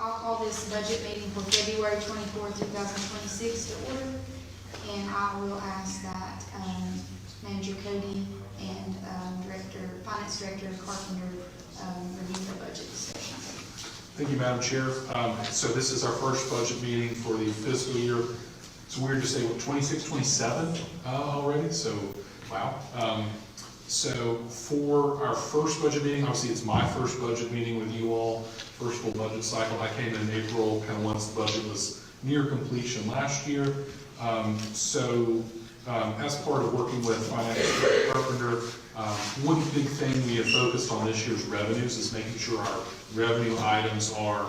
I'll call this budget meeting for February 24, 2026 to order, and I will ask that Manager Cody and Finance Director Carpenter review the budget session. Thank you, Madam Chair. So this is our first budget meeting for the fiscal year. It's weird to say, what, 26, 27 already? So, wow. So for our first budget meeting, obviously it's my first budget meeting with you all, first full budget cycle. I came in April, kind of once the budget was near completion last year. As part of working with Finance Director Carpenter, one big thing we have focused on this year's revenues is making sure our revenue items are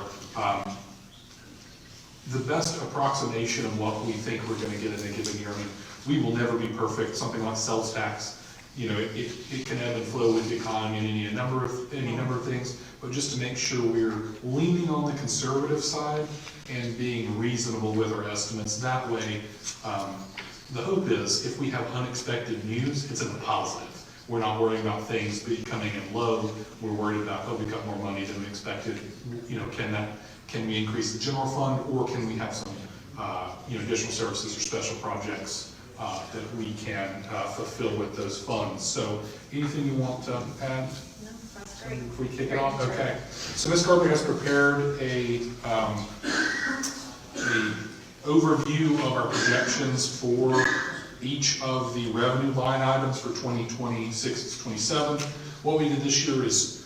the best approximation of what we think we're going to get in a given year. I mean, we will never be perfect. Something like sales tax, it can ebb and flow with the economy and any number of things, but just to make sure we're leaning on the conservative side and being reasonable with our estimates. That way, the hope is if we have unexpected news, it's in the positive. We're not worrying about things coming in low. We're worried about, oh, we got more money than we expected. Can we increase the general fund, or can we have some additional services or special projects that we can fulfill with those funds? So anything you want to add? No, that's great. Before we kick it off? Okay. So Ms. Carpenter has prepared a overview of our projections for each of the revenue line items for 2026 to 27. What we did this year is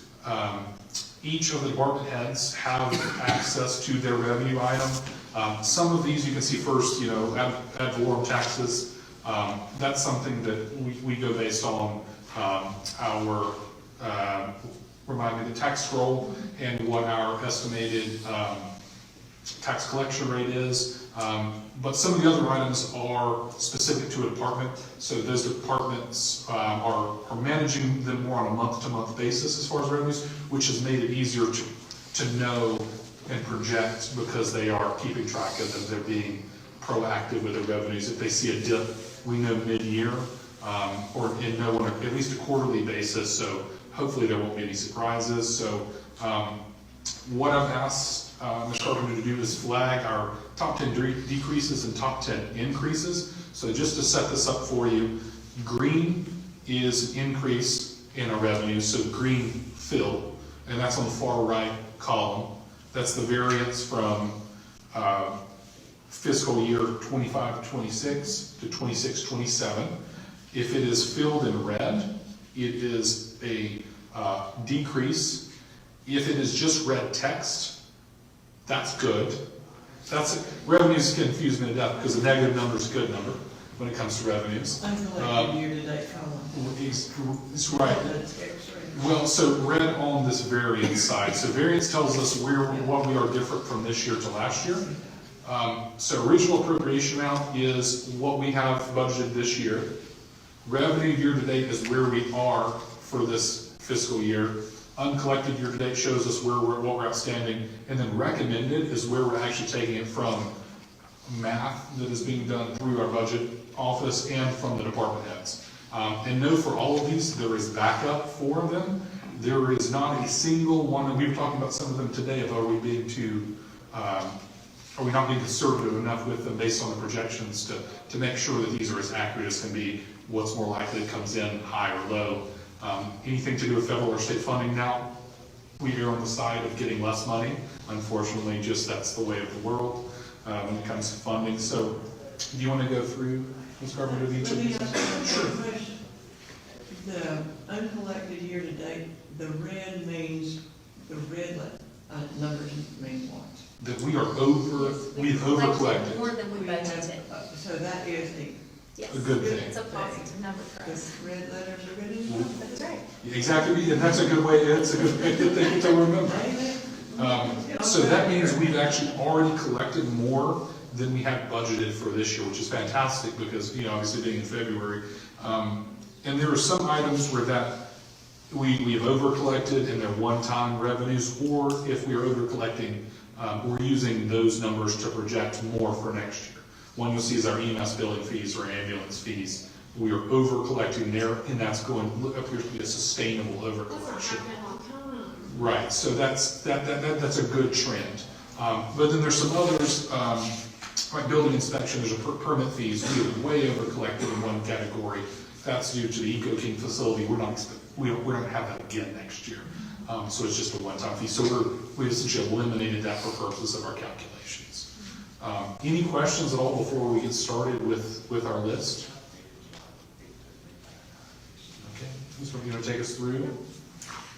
each of the department heads have access to their revenue item. Some of these you can see first, ad valorem taxes. That's something that we go based on our, remind me, the tax roll and what our estimated tax collection rate is. But some of the other items are specific to a department. So those departments are managing them more on a month-to-month basis as far as revenues, which has made it easier to know and project because they are keeping track of them. They're being proactive with their revenues. If they see a dip, we know mid-year or know on at least a quarterly basis. So hopefully there won't be any surprises. So what I've asked Ms. Carpenter to do is flag our top 10 decreases and top 10 increases. So just to set this up for you, green is an increase in our revenue, so green fill, and that's on the far right column. That's the variance from fiscal year 25 to 26 to 26 27. If it is filled in red, it is a decrease. If it is just red text, that's good. Revenues confuse me to death because a negative number is a good number when it comes to revenues. Uncollected year-to-date column. It's right. Well, so red on this variance side. So variance tells us what we are different from this year to last year. So original appropriation amount is what we have budgeted this year. Revenue year-to-date is where we are for this fiscal year. Uncollected year-to-date shows us what we're outstanding, and then recommended is where we're actually taking it from math that is being done through our budget office and from the department heads. And know for all of these, there is backup for them. There is not a single one, and we were talking about some of them today, of are we not being conservative enough with them based on the projections to make sure that these are as accurate as can be, what's more likely it comes in high or low. Anything to do with federal or state funding now, we are on the side of getting less money. Unfortunately, just that's the way of the world when it comes to funding. So, do you want to go through, Ms. Carpenter, each of these? Sure. The uncollected year-to-date, the red means, the red numbers mean what? That we've over collected. More than we budgeted. So that is Yes. A good thing. It's a positive number for the us. red letters are good enough. That's right. Exactly, and that's a good way, it's a good thing to remember. So that means we've actually already collected more than we had budgeted for this year, which is fantastic because, obviously being in February. And there are some items where we have over collected and they're one-time revenues, or if we are over collecting, we're using those numbers to project more for next year. One you'll see is our EMS billing fees or ambulance fees. We are over collecting there, and that's appears to be a sustainable over collection. Right, so that's a good trend. But then there's some others, like building inspection, there's a permit fees. We have way over collected in one category. That's due to the Eco King facility. We don't have that again next year. So it's just a one-time fee. So we essentially eliminated that for purposes of our calculations. Any questions at all before we get started with our list? Okay, this one, you want to take us through?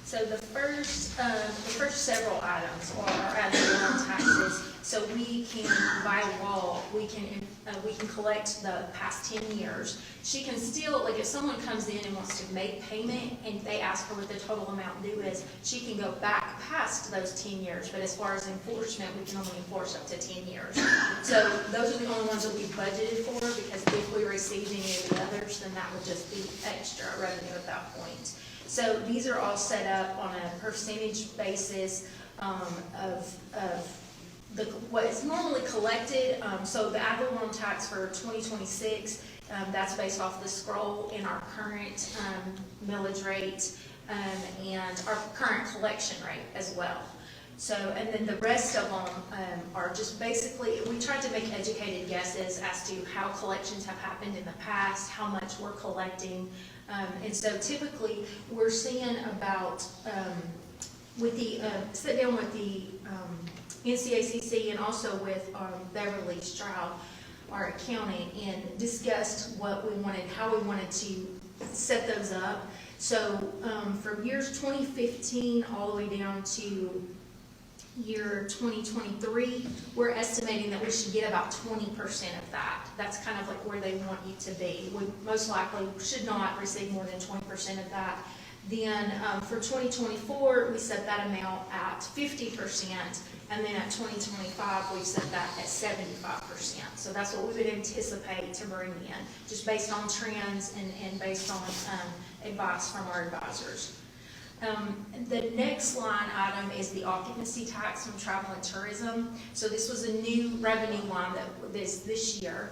So the first several items are our ad valorem taxes. So we can, by law, we can collect the past 10 years. She can still, like if someone comes in and wants to make payment and they ask her what the total amount due is, she can go back past those 10 years. But as far as enforcement, we can only enforce up to 10 years. So those are the only ones that we budgeted for, because if we receive any of the others, then that would just be extra revenue at that point. So these are all set up on a percentage basis of what is normally collected. So the ad valorem tax for 2026, that's based off the scroll in our current millage rate and our current collection rate as well. So, and then the rest of them are just basically, we tried to make educated guesses as to how collections have happened in the past, how much we're collecting. And so typically, we're seeing about, sit down with the NCACC and also with Beverly Stroud, our accountant, and discussed what we wanted, how we wanted to set those up. So from years 2015 all the way down to year 2023, we're estimating that we should get about 20% of that. That's kind of like where they want you to be. We most likely should not receive more than 20% of that. Then for 2024, we set that amount at 50%, and then at 2025, we set that at 75%. So that's what we would anticipate to bring in, just based on trends and based on advice from our advisors. The next line item is the occupancy tax from travel and tourism. So this was a new revenue line that is this year.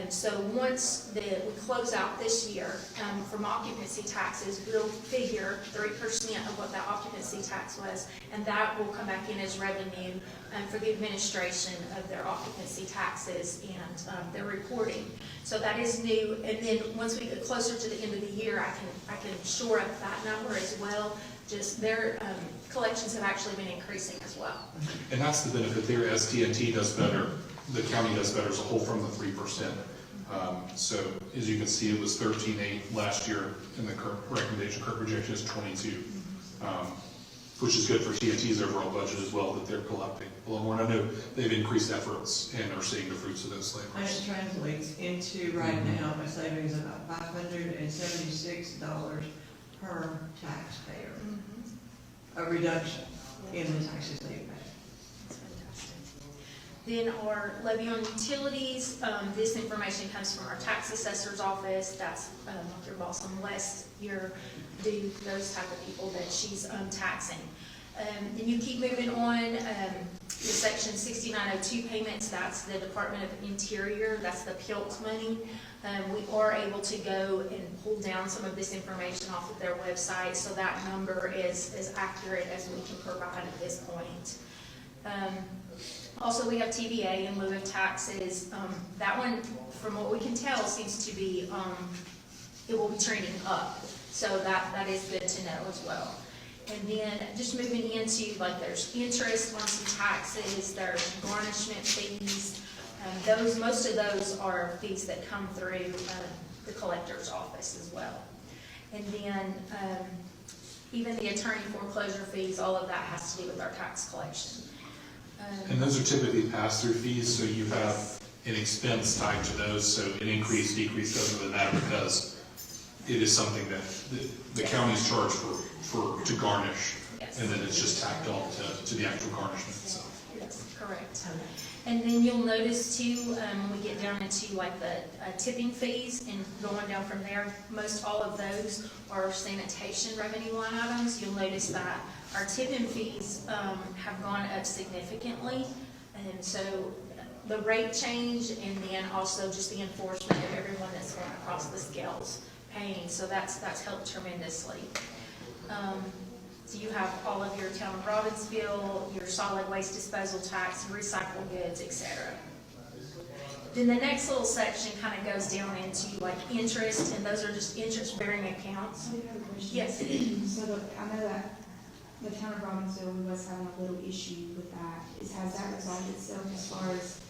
So once we close out this year from occupancy taxes, we'll figure 3% of what that occupancy tax was, and that will come back in as revenue for the administration of their occupancy taxes and their reporting. So that is new. And then once we get closer to the end of the year, I can shore up that number as well. Just their collections have actually been increasing as well. And that's the benefit there, as TNT does better, the county does better as a whole from the 3%. So as you can see, it was 13.8 last year, and the current recommendation, current projection is 22, which is good for TNT's overall budget as well, that they're collecting a little more. And I know they've increased efforts and are seeing the fruits of those And labors. it translates into right now a savings of about $576 per taxpayer. A reduction in the taxes they pay. That's fantastic. Then our levy on utilities, this information comes from our tax assessor's office. That's your boss on West, those type of people that she's taxing. And you keep moving on, the section 6902 payments, that's the Department of Interior, that's the PILT money. We are able to go and pull down some of this information off of their website, so that number is as accurate as we can provide at this point. Also, we have TVA in lieu of taxes. That one, from what we can tell, seems to be, it will be trending up. So that is good to know as well. And then just moving into, like, there's interest on some taxes, there's garnishment fees. Most of those are fees that come through the collector's office as well. And then even the attorney foreclosure fees, all of that has to do with our tax collection. And those are typically pass-through fees, so you have an expense tied to those, so an increase, decrease doesn't really matter, because it is something that the county's charged to garnish, Yes. and then it's just tacked on to the actual garnishment itself. Yes, correct. And then you'll notice too, when we get down into like the tipping fees and going down from there, most all of those are sanitation revenue line items. You'll notice that our tipping fees have gone up significantly. And so the rate change, and then also just the enforcement of everyone that's going across the scales paying. So that's helped tremendously. So you have all of your town of Robbinsville, your solid waste disposal tax, recycled goods, etc. Then the next little section kind of goes down into like interest, and those are just interest-bearing accounts. I do have a question. Yes. So I know that the town of Robbinsville, we was having a little issue with that. Has that resolved itself as far as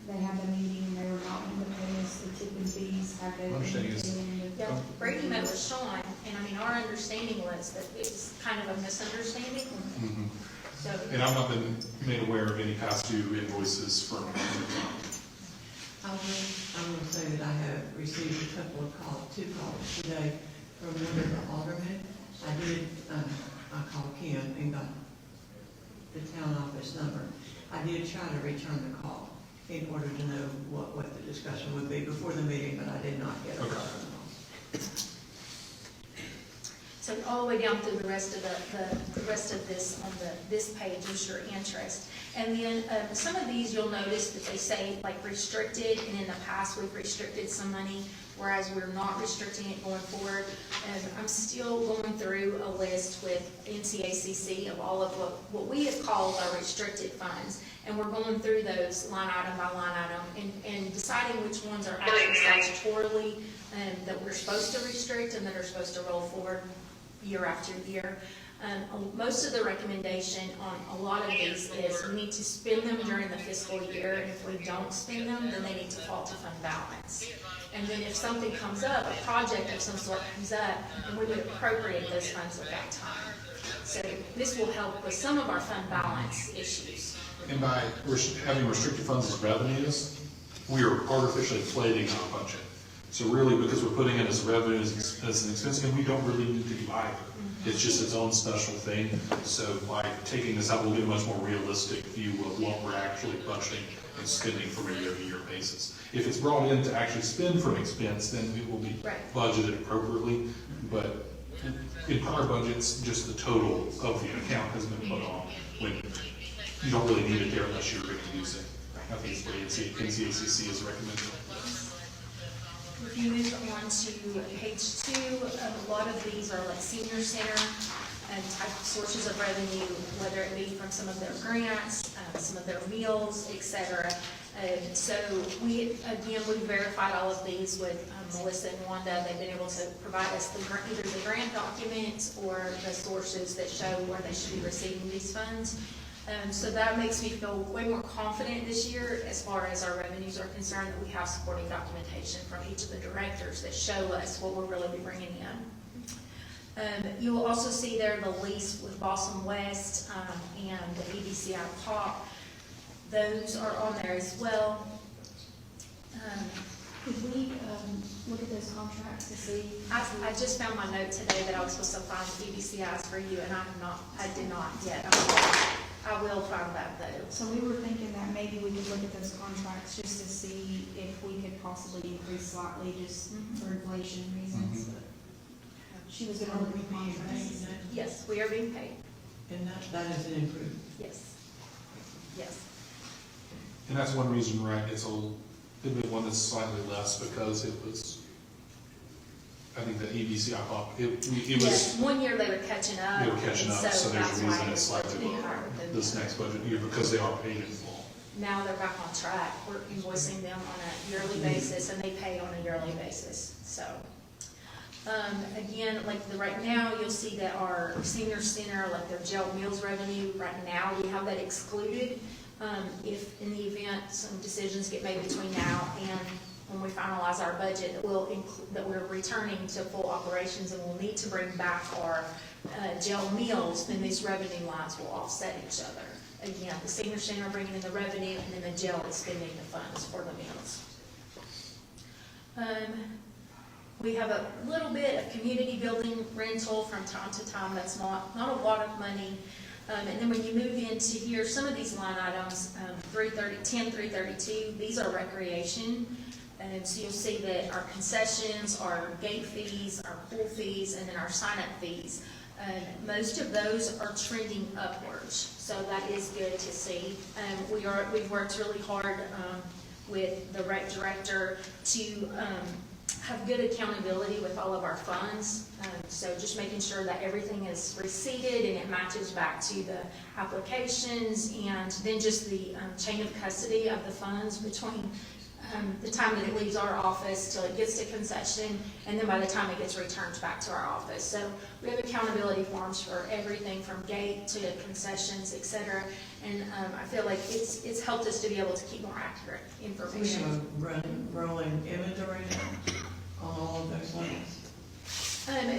they had the meeting and they were not going to pay us the tipping fees? Have they? My understanding is- Yeah, Brady met with Sean, and I mean, our understanding was that it's kind of a misunderstanding, Mhm. so. And I've not been made aware of any past due invoices from, I will say that I have received a couple of calls, 2 calls today from one of the aldermen. I called Kim and got the town office number. I did try to return the call in order to know what the discussion would be before the meeting, but I did not get a Okay. response. So all the way down through the rest of the rest of this on this page is your interest. And then some of these you'll notice that they say like restricted, and in the past we've restricted some money, whereas we're not restricting it going forward. And I'm still going through a list with NCACC of all of what we have called our restricted funds. And we're going through those line item by line item and deciding which ones are actually statutorily that we're supposed to restrict and that are supposed to roll forward year after year. Most of the recommendation on a lot of these is we need to spend them during the fiscal year, and if we don't spend them, then they need to fall to fund balance. And then if something comes up, a project of some sort comes up, then we would appropriate those funds at that time. So this will help with some of our fund balance issues. and by having restricted funds as revenues, we are artificially inflating our budget. So really, because we're putting it as revenue, as an expense, and we don't really need to do either. It's just its own special thing. So by taking this out, we'll get a much more realistic view of what we're actually budgeting and spending from a year-to-year basis. If it's brought in to actually spend from expense, then it will be Right. budgeted appropriately. But in prior budgets, just the total of the account has been put on when you don't really need it there unless you're going to use it. I think it's what NCACC is recommending. If you move on to page 2, a lot of these are like senior center and type of sources of revenue, whether it be from some of their grants, some of their meals, etc. So we verified all of these with Melissa and Wanda. They've been able to provide us either the grant documents or the sources that show where they should be receiving these funds. So that makes me feel way more confident this year as far as our revenues are concerned, that we have supporting documentation from each of the directors that show us what we're really be bringing in. You will also see there the lease with Boston West and the EBCI POP. Those are on there as well. Could we look at those contracts to see? I just found my note today that I was supposed to find EBCIs for you, and I did not yet. I will find that though. So we were thinking that maybe we could look at those contracts just to see if we could possibly increase slightly just for inflation reasons. But she was gonna look at the contracts. Yes, we are being paid. And that is an improvement. Yes. Yes. And that's one reason, right, it's it'd be one that's slightly less because it was, I think the EBCI pop, it Yes, was, one year they were catching up. they were catching and up, so there's that's a why reason it's slightly budgeted lower higher than this the- next budget year because they are paid in full. Now they're back on track. We're invoicing them on a yearly basis, and they pay on a yearly basis, so. Again, like right now, you'll see that our senior center, like their jail meals revenue, right now, we have that excluded. If in the event some decisions get made between now and when we finalize our budget, that we're returning to full operations and we'll need to bring back our jail meals, then these revenue lines will offset each other. Again, the senior center bringing in the revenue, and then the jail expending the funds for the meals. We have a little bit of community building rental from time to time. That's not a lot of money. And then when you move into here, some of these line items, 332, these are recreation. And so you'll see that our concessions, our gate fees, our pool fees, and then our sign-up fees, most of those are trending upwards. So that is good to see. We've worked really hard with the rec director to have good accountability with all of our funds. So just making sure that everything is receipted and it matches back to the applications, and then just the chain of custody of the funds between the time that it leaves our office till it gets to concession, and then by the time it gets returned back to our office. So we have accountability forms for everything from gate to concessions, et cetera. And I feel like it's helped us to be able to keep more accurate We have information. a rolling inventory now on all of those lanes.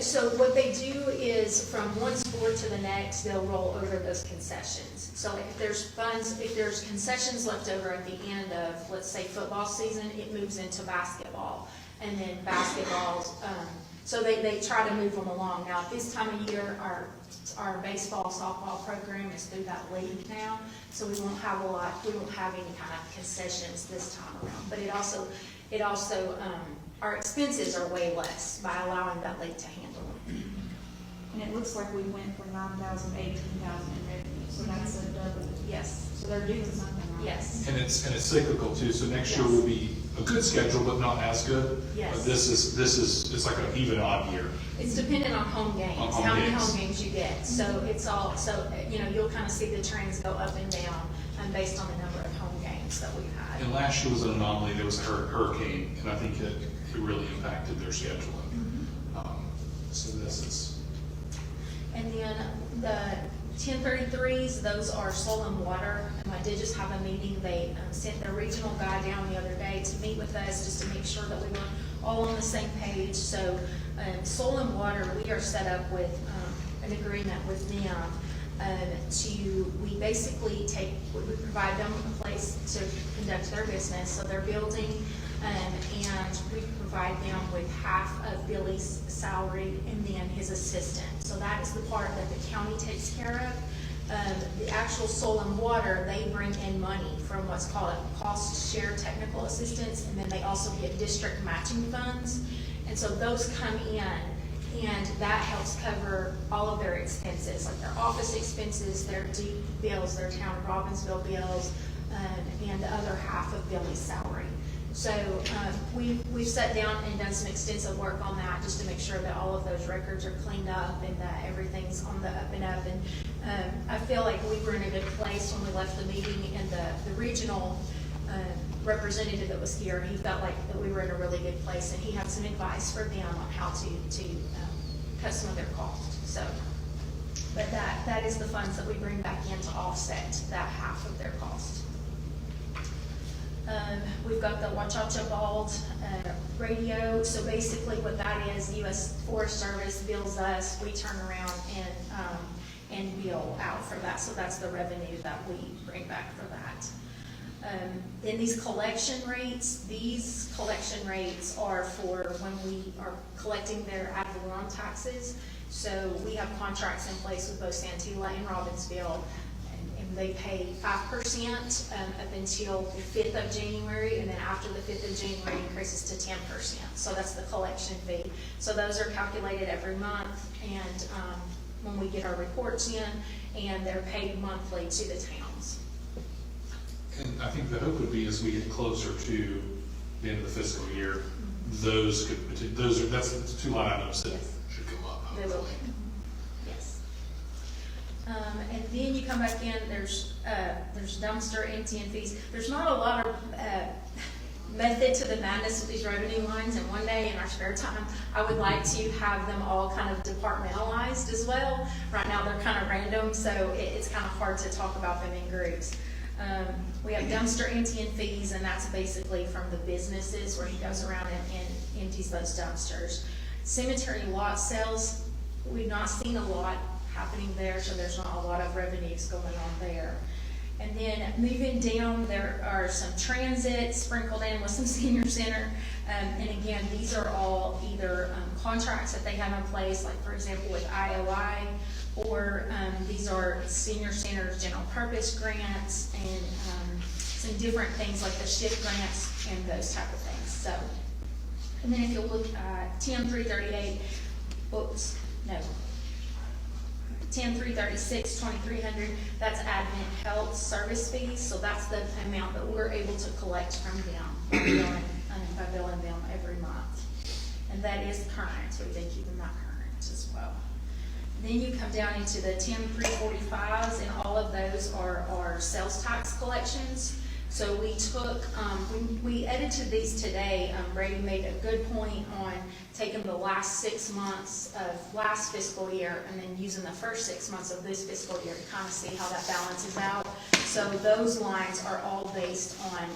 So what they do is from one sport to the next, they'll roll over those concessions. So if there's concessions left over at the end of, let's say, football season, it moves into basketball. And then basketball, so they try to move them along. Now, at this time of year, our baseball, softball program is through that league now. So we won't have any kind of concessions this time around. But it also, our expenses are way less by allowing that league to handle them. And it looks like we went from 9,000 to 18,000 in revenue, so that's a double. Yes, So they're doing something right. yes, And it's cyclical too, so next year will be a good schedule, but not as good. Yes. But this is, it's like an even odd year. it's dependent on home games, On home how many games. home games you get. So it's all, you'll kind of see the trends go up and down based on the number of home games that we've had. And last year was an anomaly, there was a hurricane, and I think it really impacted their scheduling. So this is, And then the 1033s, those are soil and water. I did just have a meeting. They sent their regional guy down the other day to meet with us just to make sure that we were all on the same page. So soil and water, we are set up with an agreement with them we basically we provide them a place to conduct their business. So they're building, and we provide them with half of Billy's salary and then his assistant. So that is the part that the county takes care of. The actual soil and water, they bring in money from what's called a cost share technical assistance, and then they also get district matching funds. And so those come in, and that helps cover all of their expenses, like their office expenses, their deep bills, their town of Robbinsville bills, and the other half of Billy's salary. So we've sat down and done some extensive work on that just to make sure that all of those records are cleaned up and that everything's on the up and up. And I feel like we were in a good place when we left the meeting, and the regional representative that was here, he felt like that we were in a really good place, and he had some advice for them on how to cut some of their costs. So, but that is the funds that we bring back in to offset that half of their cost. We've got the Wachacha Bald radio. So basically what that is, U.S. Forest Service bills us, we turn around and bill out for that. So that's the revenue that we bring back for that. Then these collection rates are for when we are collecting their ad valorem taxes. So we have contracts in place with both Santilla and Robbinsville, and they pay 5% up until the 5th of January, and then after the 5th of January it increases to 10%. So that's the collection fee. So those are calculated every month, and when we get our reports in, and they're paid monthly to the towns. and I think the hope would be as we get closer to the end of the fiscal year, that's the two line items that Yes. should come up. They will. Yes. And then you come back in, there's dumpster emptying fees. There's not a lot of method to the madness with these revenue lines, and one day in our spare time, I would like to have them all kind of departmentalized as well. Right now, they're kind of random, so it's kind of hard to talk about them in groups. We have dumpster emptying fees, and that's basically from the businesses where he goes around and empties those dumpsters. Cemetery lot sales, we've not seen a lot happening there, so there's not a lot of revenues going on there. And then moving down, there are some transit sprinkled in with some senior center. And again, these are all either contracts that they have in place, like for example with IOI, or these are senior centers general purpose grants, and some different things like the shift grants and those type of things. So, and then if you look at 10-338, 10-336, 2,300, that's admin health service fees. So that's the amount that we're able to collect from them by billing them every month. and that is current, so we've been keeping that current as well. Then you come down into the 10-345s, and all of those are sales tax collections. So we took, we edited these today. Brady made a good point on taking the last 6 months of last fiscal year and then using the first 6 months of this fiscal year to kind of see how that balances out. So those lines are all based on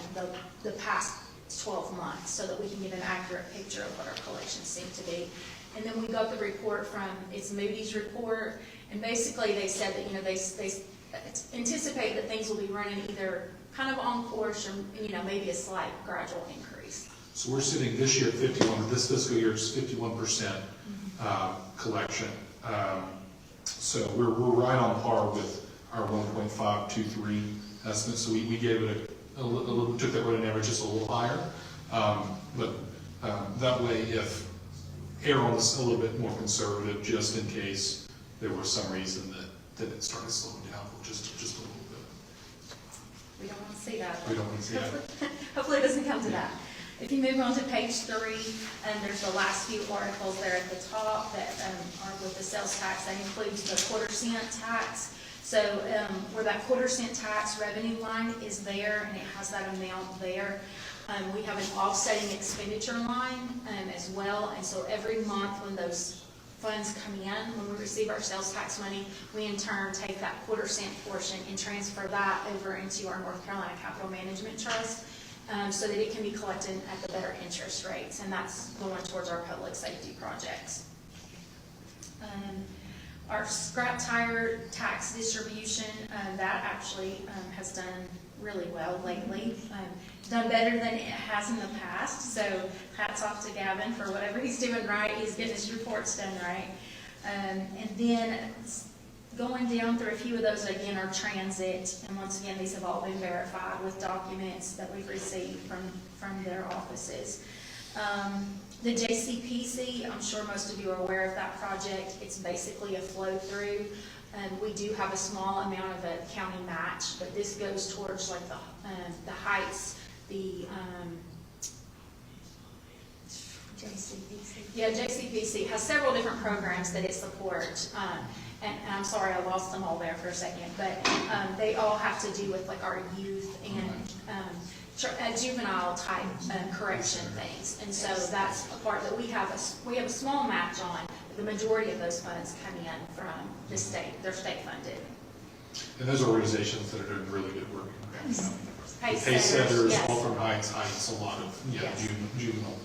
the past 12 months so that we can get an accurate picture of what our collections seem to be. And then we got the report from, it's Moody's report, and basically they said that, you know, they anticipate that things will be running either kind of on course or, you know, maybe a slight gradual increase. So we're sitting this year at 51, this fiscal year is 51% collection. So we're right on par with our 1.523 estimate. So we gave it a little, took that weighted average just a little higher. But that way, if err on this a little bit more conservative, just in case there was some reason that it started slowing down just a little bit. We don't want to see that. We don't want to see that. Hopefully it doesn't come to that. If you move on to page 3, there's the last few articles there at the top that are with the sales tax. That includes the quarter-cent tax. So where that quarter-cent tax revenue line is there, and it has that amount there, we have an offsetting expenditure line as well. And so every month when those funds come in, when we receive our sales tax money, we in turn take that quarter-cent portion and transfer that over into our North Carolina Capital Management Trust, so that it can be collected at the better interest rates, and that's going towards our public safety projects. Our scrap tire tax distribution, that actually has done really well lately. Done better than it has in the past, so hats off to Gavin for whatever he's doing right. He's getting his reports done right. And then going down through a few of those, again, are transit, and once again, these have all been verified with documents that we've received from their offices. The JCPC, I'm sure most of you are aware of that project. It's basically a flow-through. We do have a small amount of a county match, but this goes towards like the heights, the JCPC. Yeah, JCPC has several different programs that it supports. And I'm sorry, I lost them all there for a second, but they all have to do with like our youth and juvenile type correction things. And so that's a part that we have a small match on. The majority of those funds come in from the state. They're state funded. And those organizations that are doing really good work. Pace Setters, yes. All from Heights, a lot of Yes. juvenile,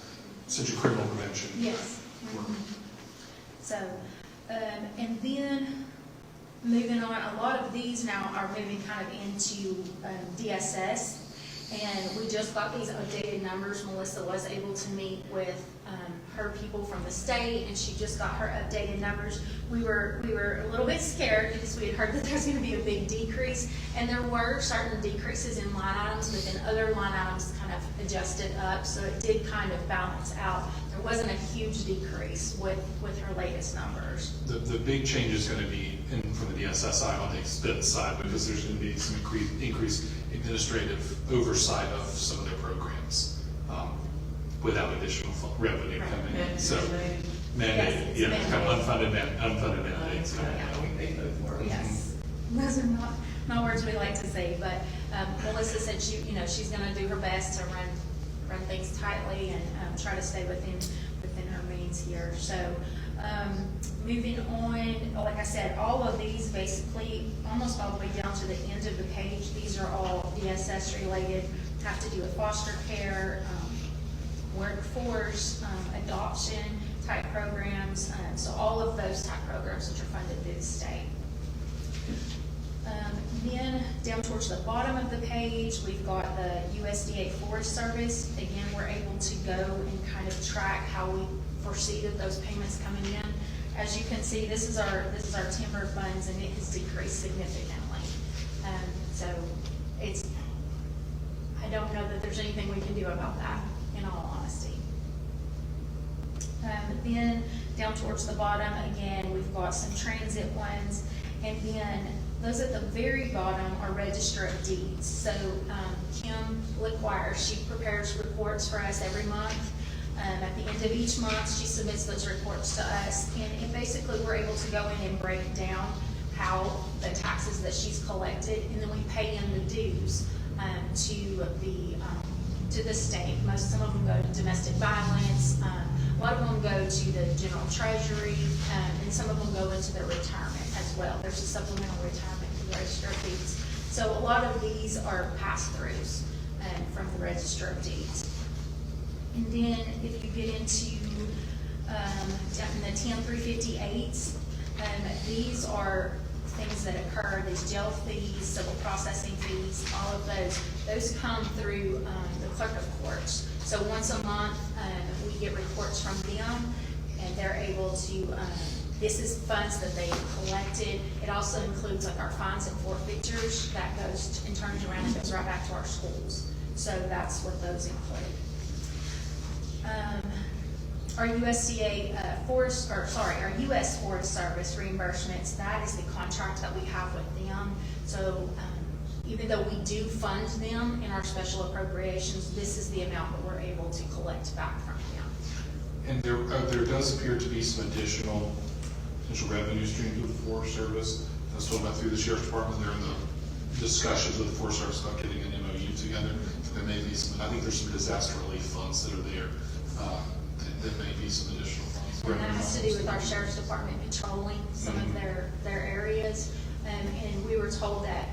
such a criminal prevention. Yes. Work. So, and then moving on, a lot of these now are moving kind of into DSS. And we just got these updated numbers. Melissa was able to meet with her people from the state, and she just got her updated numbers. We were a little bit scared because we had heard that there's going to be a big decrease, and there were certain decreases in line items, but then other line items kind of adjusted up, so it did kind of balance out. There wasn't a huge decrease with her latest numbers. The big change is going to be from the DSS side on the expense side, because there's going to be some increased administrative oversight of some of their programs without additional revenue coming in. So mandated, Yes, kind of unfunded mandates coming out. Yes, those are not words we like to say, but Melissa said she's going to do her best to run things tightly and try to stay within her means here. So moving on, like I said, all of these basically almost all the way down to the end of the page, these are all DSS related, have to do with foster care, workforce, adoption type programs, so all of those type programs which are funded through the state. Then down towards the bottom of the page, we've got the USDA Forest Service. Again, we're able to go and kind of track how we foresee that those payments coming in. As you can see, this is our timber funds, and it has decreased significantly. So I don't know that there's anything we can do about that, in all honesty. Then down towards the bottom, again, we've got some transit ones, and then those at the very bottom are register of deeds. So Kim LeQuire, she prepares reports for us every month. At the end of each month, she submits those reports to us, and basically, we're able to go in and break down how the taxes that she's collected, and then we pay in the dues to the state. Some of them go to domestic violence, a lot of them go to the general treasury, and some of them go into their retirement as well. There's a supplemental retirement for the register of deeds. So a lot of these are pass-throughs from the register of deeds. And then if you get into down in the 10358s, these are things that occur, these jail fees, civil processing fees, all of those come through the clerk of courts. So once a month, we get reports from them, and they're able to, this is funds that they collected. It also includes like our fines and forfeitures that goes and turns around and goes right back to our schools. So that's what those include. Our USDA our U.S. Forest Service reimbursements, that is the contract that we have with them. So even though we do fund them in our special appropriations, this is the amount that we're able to collect back from them. And there does appear to be some additional potential revenue streams with the Forest Service. I was told about through the Sheriff's Department, they're in the discussions with the Forest Service about getting an MOU together. There may be some, I think there's some disaster relief funds that are there. There may be some additional funds. And that has to do with our Sheriff's Department controlling some of their areas. And we were told that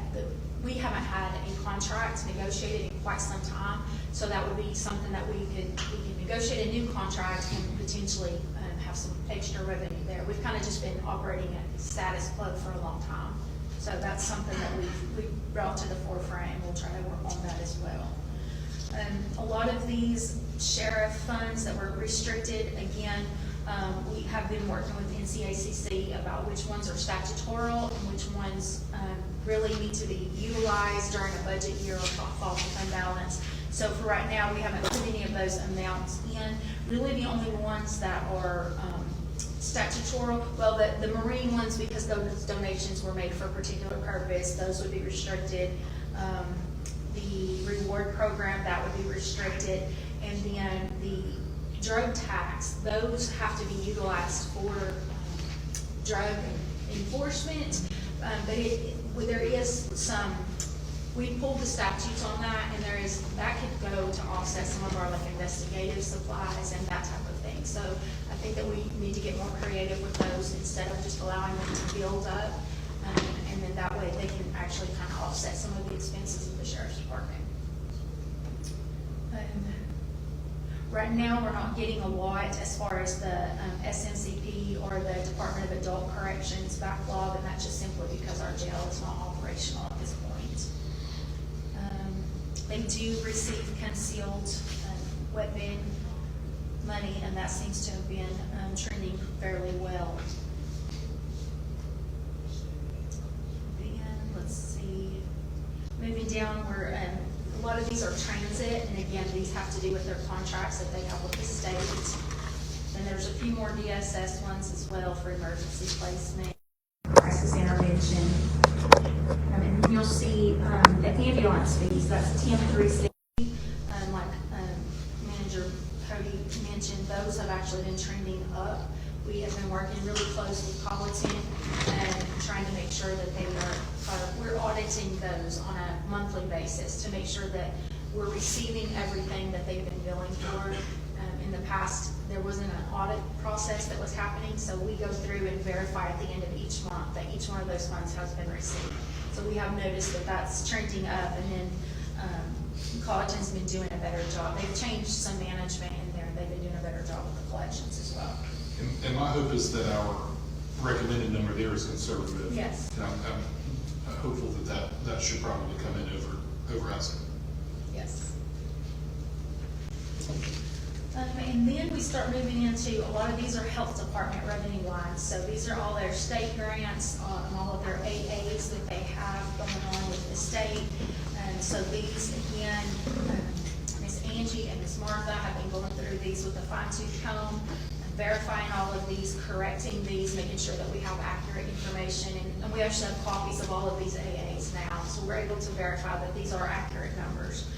we haven't had a contract negotiated in quite some time. So that would be something that we could negotiate a new contract and potentially have some extra revenue there. We've kind of just been operating at status quo for a long time. So that's something that we've brought to the forefront, and we'll try to work on that as well. A lot of these sheriff funds that were restricted, again, we have been working with NCACC about which ones are statutoral and which ones really need to be utilized during a budget year or fall to fund balance. So for right now, we haven't put any of those amounts in. Really the only ones that are statutoral, well, the marine ones, because those donations were made for a particular purpose, those would be restricted. The reward program, that would be restricted. And then the drug tax, those have to be utilized for drug enforcement. But there is some, we pulled the statutes on that, and that could go to offset some of our like investigative supplies and that type of thing. So I think that we need to get more creative with those instead of just allowing them to build up. And then that way they can actually kind of offset some of the expenses of the Sheriff's Department. Right now, we're not getting a lot as far as the SMCP or the Department of Adult Corrections backlog, and that's just simply because our jail is not operational at this point. They do receive concealed weapon money, and that seems to have been trending fairly well. Let's see, moving down, we're a lot of these are transit, and again, these have to do with their contracts that they have with the state. Then there's a few more DSS ones as well for emergency placement, crisis intervention. And you'll see the ambulance fees, that's 10,360. Like Manager Cody mentioned, those have actually been trending up. We have been working really close with Colleton and trying to make sure that we're auditing those on a monthly basis to make sure that we're receiving everything that they've been billing for. In the past, there wasn't an audit process that was happening, so we go through and verify at the end of each month that each one of those funds has been received. So we have noticed that that's trending up, and then Colleton's been doing a better job. They've changed some management in there, and they've been doing a better job with the collections as well. And my hope is that our recommended number there is conservative. Yes. And I'm hopeful that should probably come in over asking. Yes. And then we start moving into, a lot of these are health department revenue lines. So these are all their state grants, all of their AAs that they have going on with the state. And so these, again, Ms. Angie and Ms. Martha have been going through these with a fine-tooth comb, verifying all of these, correcting these, making sure that we have accurate information. And we actually have copies of all of these AAs now, so we're able to verify that these are accurate numbers.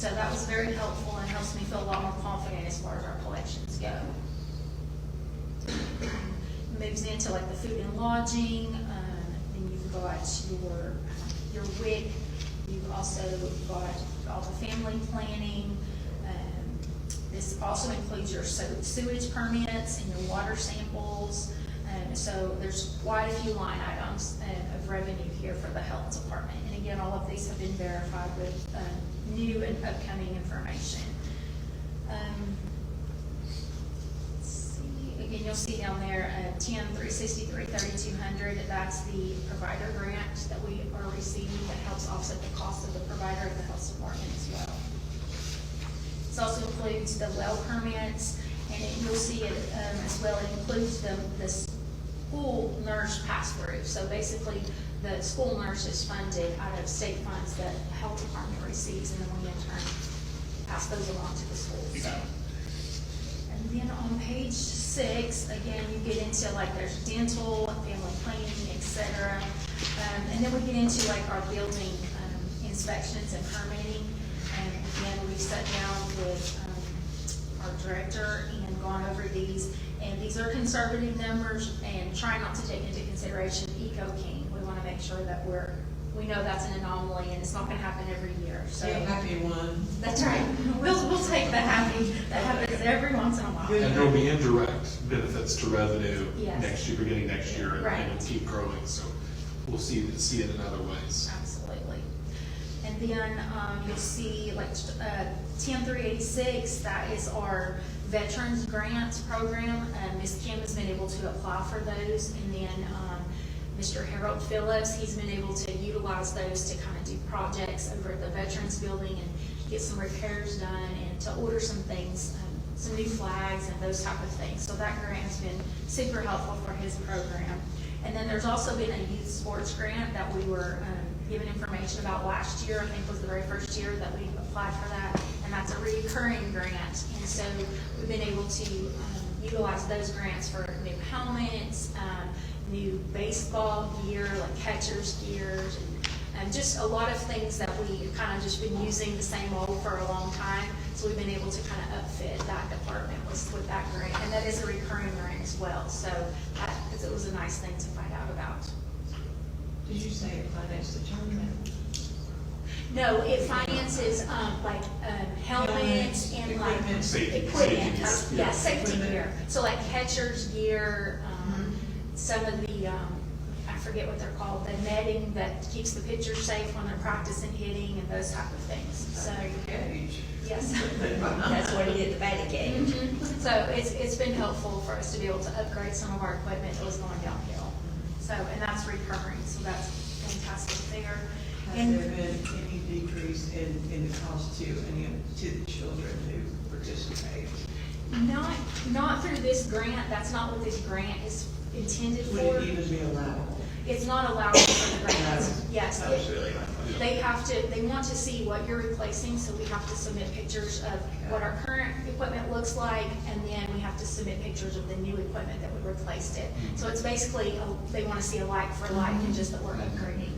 So that was very helpful and helps me feel a lot more confident as far as our collections go. Moves into like the food and lodging, then you've got your WIC, you've also got all the family planning. This also includes your sewage permits and your water samples. So there's quite a few line items of revenue here for the health department. And again, all of these have been verified with new and upcoming information. Again, you'll see down there, 10-363-3200, that's the provider grant that we are receiving that helps offset the cost of the provider at the health department as well. This also includes the well permits, and you'll see it as well, it includes the school nurse pass-through. So basically, the school nurse is funded out of state funds that the health department receives, and then we in turn pass those along to the schools. And then on page 6, again, you get into like there's dental, family planning, etc. And then we get into like our building inspections and permitting. And again, we sat down with our director and gone over these. And these are conservative numbers and try not to take into consideration Eco-King. We want to make sure that we know that's an anomaly and it's not going to happen every year. So The happy one. that's right. We'll take the happy. That happens every once in a while. And there'll be indirect benefits to revenue Yes. next year, beginning next year, and Right. it'll keep growing, so we'll see it in other ways. Absolutely. And then you'll see like 10-386, that is our Veterans Grants Program. Ms. Kim has been able to apply for those, and then Mr. Harold Phillips, he's been able to utilize those to kind of do projects over at the Veterans Building and get some repairs done and to order some things, some new flags and those type of things. So that grant has been super helpful for his program. And then there's also been a youth sports grant that we were given information about last year. I think was the very first year that we applied for that, and that's a recurring grant. And so we've been able to utilize those grants for new helmets, new baseball gear, like catcher's gears, and just a lot of things that we kind of just been using the same old for a long time. So we've been able to kind of upfit that department with that grant, and that is a recurring grant as well. So it was a nice thing to find out about. Did you say it financed the tournament? No, it finances helmets and like Equipment. Safety equipment, gear. yeah, safety Equipment. gear. So like catcher's gear, some of the, I forget what they're called, the netting that keeps the pitchers safe when they're practicing hitting and those type of things. So, Cage. yes. That's where you get the batting cage. So it's been helpful for us to be able to upgrade some of our equipment that was going downhill. So, and that's recurring, so that's fantastic there. Has And- there been any decrease in the cost to the children who participate? Not through this grant, that's not what this grant is intended Would for. it even be allowable? It's not allowed for the grants, yes. That was really my question. They want to see what you're replacing, so we have to submit pictures of what our current equipment looks like, and then we have to submit pictures of the new equipment that we replaced it. So it's basically, they want to see a like for like, and just that we're upgrading.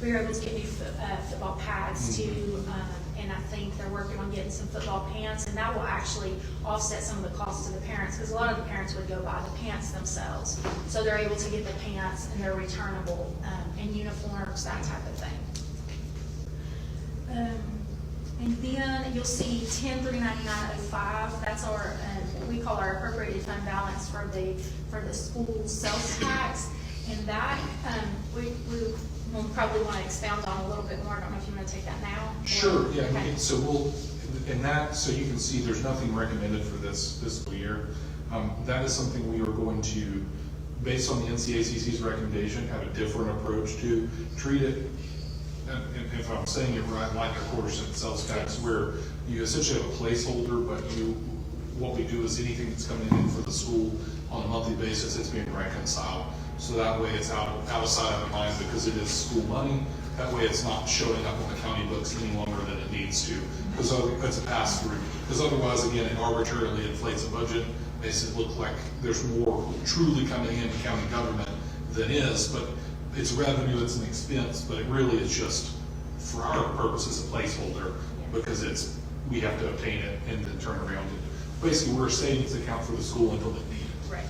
We were able to get new football pads too, and I think they're working on getting some football pants, and that will actually offset some of the costs to the parents, because a lot of the parents would go buy the pants themselves. So they're able to get the pants, and they're returnable, and uniforms, that type of thing. And then you'll see 10-399-05, that's our, what we call our appropriated fund balance for the school sales tax. And that, we'll probably want to expound on a little bit more. I don't know if you want to take that now? Sure, yeah, Okay. so so you can see there's nothing recommended for this fiscal year. That is something we are going to, based on the NCACC's recommendation, have a different approach to treat it. And if I'm saying it right, like a quarter-cent sales tax, where you essentially have a placeholder, but what we do is anything that's coming in for the school on a monthly basis, it's being reconciled. So that way it's out of sight, out of mind, because it is school money. That way it's not showing up on the county books any longer than it needs to, because it's a pass-through. Because otherwise, again, it arbitrarily inflates a budget, makes it look like there's more truly coming in county government than is, but it's revenue, it's an expense, but it really is just for our purposes, a placeholder, because we have to obtain it and then turn around it. Basically, we're a savings account for the school until they need it. Right.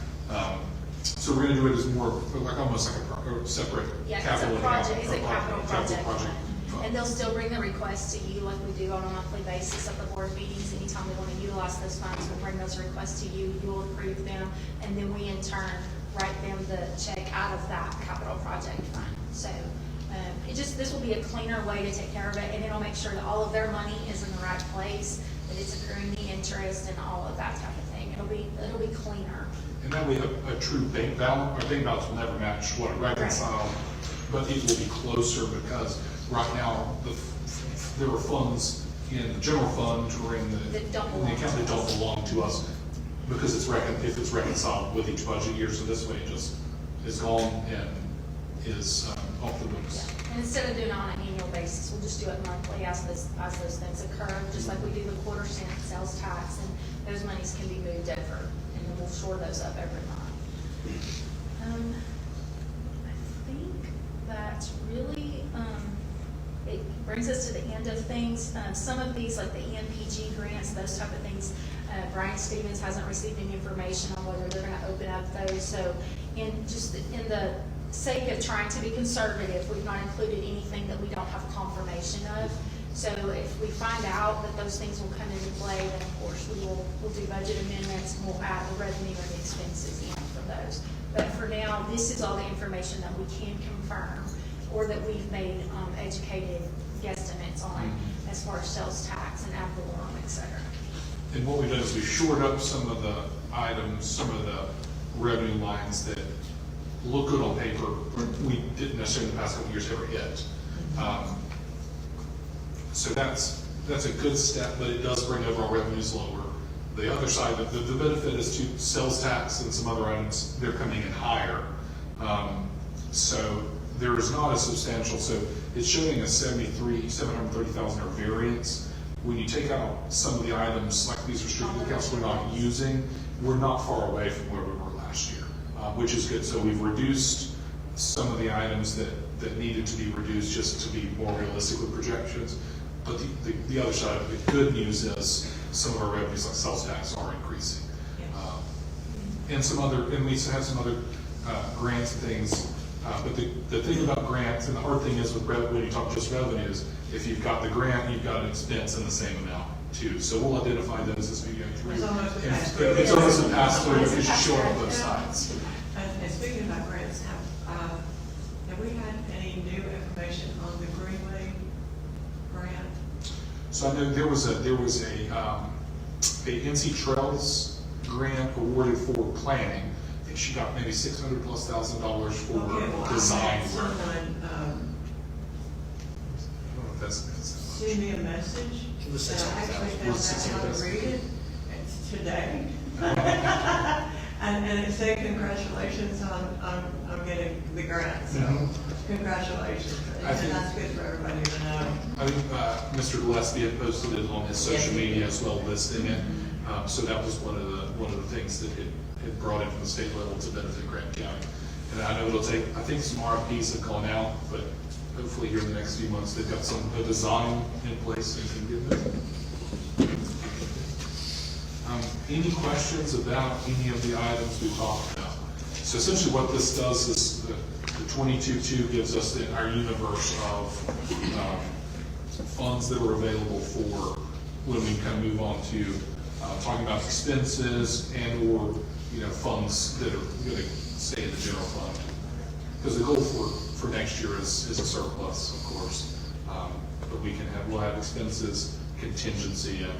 So we're gonna do it as more, like, almost like a separate Yeah, it's capital a account. project, it's a capital project project fund. And they'll still bring the requests to you like we do on a monthly basis at the board meetings. Anytime we want to utilize those funds, we'll bring those requests to you, you'll approve them, and then we in turn write them the check out of that capital project fund. So, this will be a cleaner way to take care of it, and it'll make sure that all of their money is in the right place, that it's accruing the interest and all of that type of thing. It'll be cleaner. And that way a true bank balance, our bank balance will never match what a reconciled, but it will be closer because right now, there are funds in the general fund or in the That don't in the belong account to that don't us. belong to us because if it's reconciled with each budget year, so this way it just is gone and is off the books. Yeah. And instead of doing it on an annual basis, we'll just do it monthly as those things occur, just like we do the quarter cent sales tax, and those monies can be moved over, and then we'll shore those up every month. I think that's really, it brings us to the end of things. Some of these, like the EMPG grants, those type of things, Brian Stevens hasn't received any information on whether they're gonna open up those, so in the sake of trying to be conservative, we've not included anything that we don't have confirmation of. So if we find out that those things will come into play, then of course we'll do budget amendments and we'll add the revenue and the expenses in for those. But for now, this is all the information that we can confirm or that we've made educated guesstimates on as far as sales tax and ad valorem, et cetera. And what we've done is we've shored up some of the items, some of the revenue lines that look good on paper, but we didn't necessarily in the past couple of years ever hit. So that's a good step, but it does bring overall revenues lower. The other side, the benefit is to sales tax and some other items, they're coming in higher. So there is not a substantial, so it's showing a $730,000 variance. When you take out some of the items, like these restricted accounts we're not using, we're not far away from where we were last year, which is good. So we've reduced some of the items that needed to be reduced just to be more realistic with projections. But the other side of it, the good news is some of our revenues like sales tax are increasing. And we have some other grants and things. But the thing about grants, and the hard thing is when you talk just revenues, if you've got the grant, you've got an expense in the same amount too. So we'll identify those as we go through. It's almost a pass-through. It's almost a pass-through because you show on both sides. And speaking about grants, have we had any new information on the Greenway grant? So I know there was a NC Trails grant awarded for planning. I think she got maybe $600,000+ for design work. Send me a message. It was I actually found out how to read it. It's today. And it said congratulations on getting the grant, so congratulations. I think- And that's good for everybody to know. I think Mr. Gillespie had posted it on his social media as well, listing it. So that was one of the things that it brought in from the state level to benefit Grant County. And I know it'll take, I think some RFPs have gone out, but hopefully here in the next few months, they've got a design in place and can get moving. Any questions about any of the items we talked about? So essentially what this does is the 22.2 gives us our universe of funds that are available for when we kind of move on to talking about expenses and or funds that are going to stay in the general fund. Because the goal for next year is a surplus, of course, but we'll have expenses, contingency, and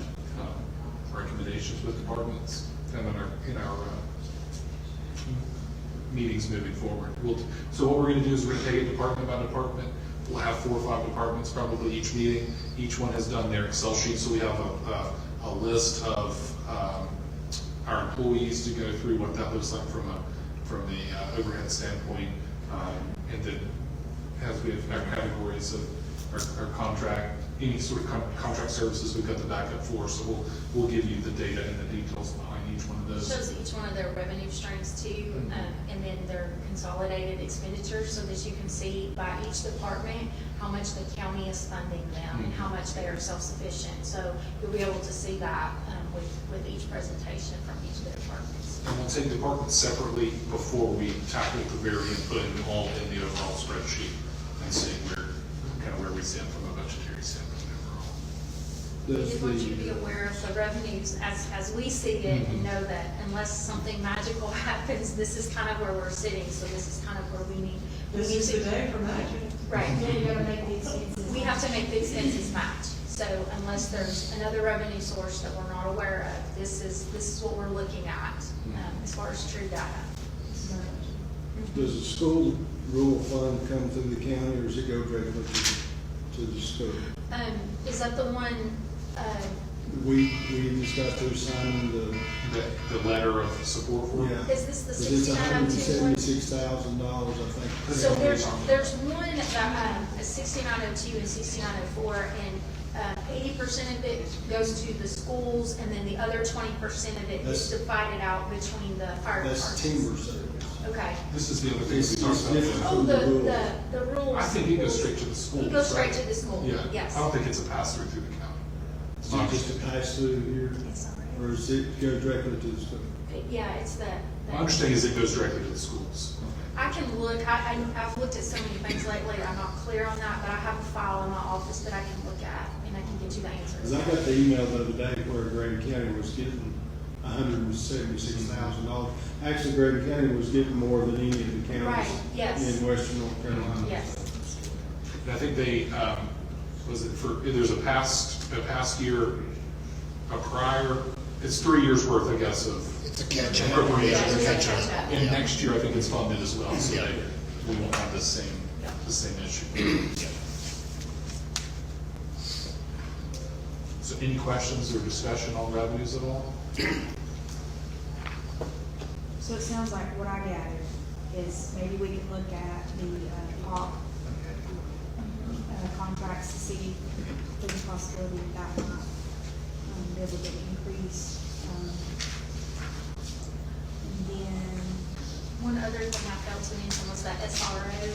recommendations with departments and in our meetings moving forward. So what we're going to do is we're going to take it department by department. We'll have 4 or 5 departments probably each meeting. Each one has done their Excel sheet, so we have a list of our employees to go through what that looks like from the overhead standpoint, and then as we have our categories of our contract, any sort of contract services we've got the backup for, so we'll give you the data and the details behind each one of those. Shows each one of their revenue streams too, and then their consolidated expenditures, so that you can see by each department how much the county is funding them and how much they are self-sufficient. So you'll be able to see that with each presentation from each of the departments. And we'll take departments separately before we tackle the very end, putting them all in the overall spreadsheet and seeing where we stand from a budgetary standpoint overall. We just want you to be aware of the revenues as we see it, and know that unless something magical happens, this is kind of where we're sitting, so this is kind of where we need. This is the day for magic. Right. Then you're gonna make the expenses. We have to make the expenses match. So unless there's another revenue source that we're not aware of, this is what we're looking at, as far as true data. Does the school rural fund come through the county, or does it go directly to the school? Is that the one, We just got through signing The letter of support for it? yeah. is this the It's $6902 one? $176,000, I think. So there's one that, 6902 and 6904, and 80% of it goes to the schools, and then the other 20% of it is That's- divided out between the fire departments. That's timber sales. Okay. This is the other thing It's we talked different. about. Oh, Rural. the rules. I think it goes straight to the schools. It goes straight right? to the school, Yeah. yes. I don't think it's a pass-through through the county. Is it just a pass through here, It's all right. or does it go directly to the school? Yeah, it's My understanding is it goes directly to the schools. I can look, I've looked at so many things lately, I'm not clear on that, but I have a file in my office that I can look at, and I can get you the Because answers. I got the email the other day where Grady County was getting $176,000. Actually, Grady County was getting more than any of the Right, counties yes. in western North Carolina. Yes. And I think they, there's a past year, a prior, it's 3 years worth, I guess, of It's a catch-up. appropriations. Yeah, it's a catch-up. catch-up. And next year, I think it's funded as well, so Yeah. we won't have the same issue. So any questions or discussion on revenues at all? So it sounds like what I gathered is maybe we can look at the POP contracts to see if there's a possibility that might be able to get increased. And then, One other thing I failed to mention was that SRO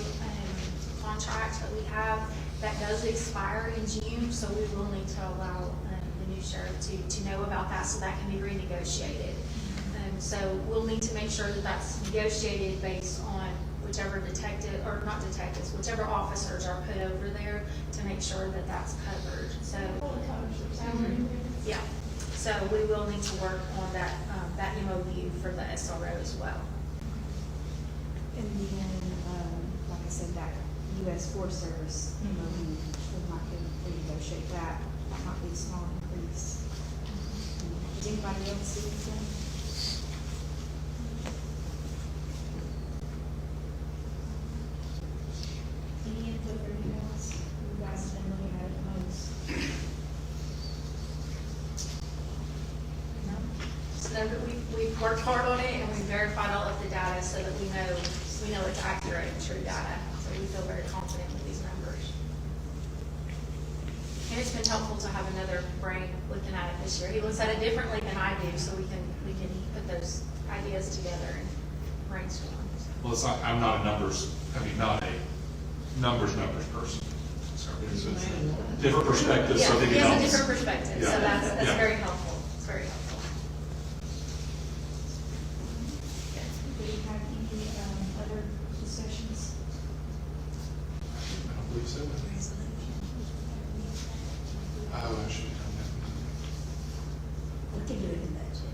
contract that we have, that does expire in June, so we will need to allow the new sheriff to know about that, so that can be renegotiated. So we'll need to make sure that that's negotiated based on whichever detective, or not detectives, whichever officers are put over there, to make sure that that's covered, so. Yeah, so we will need to work on that, that MOU for the SRO as well. and then, like I said, that US Forest Service, MOU, we might be able to renegotiate that. That might be a small increase. Does anybody else see anything? Any input from you guys? You guys have been looking at it the most. So that we've worked hard on it, and we've verified all of the data so that we know it's accurate and true data. So we feel very confident with these numbers. And it's been helpful to have another brain looking at it this year. He looks at it differently than I do, so we can put those ideas together and brainstorm. Well, it's not, I'm not a numbers person. So it's a different perspective, so I Yeah, think he it has a helps. different perspective, so Yeah. that's Yeah. very helpful. It's very helpful. Do we have any other discussions? I don't believe so. Oh, I should have done We can do it in budget.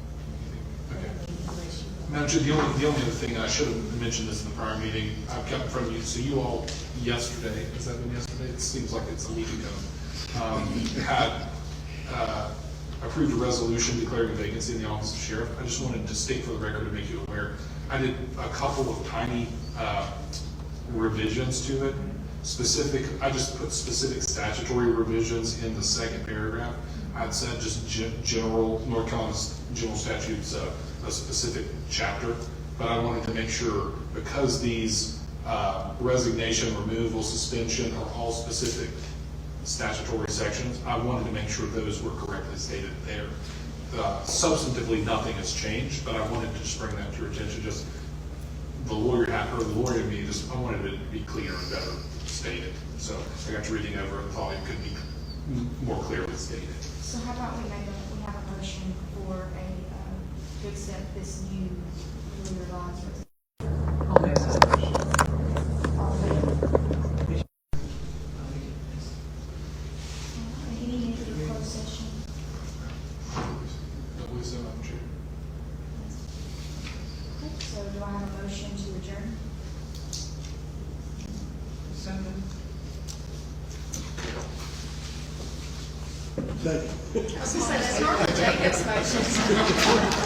that. Okay. Unless you- Madam Chair, the only other thing, I should have mentioned this in the prior meeting, I've got in front of you, so you all yesterday, has that been yesterday? It seems like it's a week ago, had approved a resolution declaring a vacancy in the office of sheriff. I just wanted to state for the record to make you aware, I did a couple of tiny revisions to it. I just put specific statutory revisions in the second paragraph. I'd said just general, North Carolina's general statutes, a specific chapter, but I wanted to make sure, because these resignation, removal, suspension are all specific statutory sections. I wanted to make sure those were correctly stated there. Substantively, nothing has changed, but I wanted to just bring that to your attention, just the lawyer and me, I wanted it to be cleaner and better stated. So I got to reading over and thought it could be more clearly stated. So how about we have a motion for to accept this new revised resolution? I'll make that motion. All in favor? I'll Any need for the closed session? Madam Chair. Okay, so do I have a motion to adjourn? Second. I was gonna say, that's normally Jacob's motion.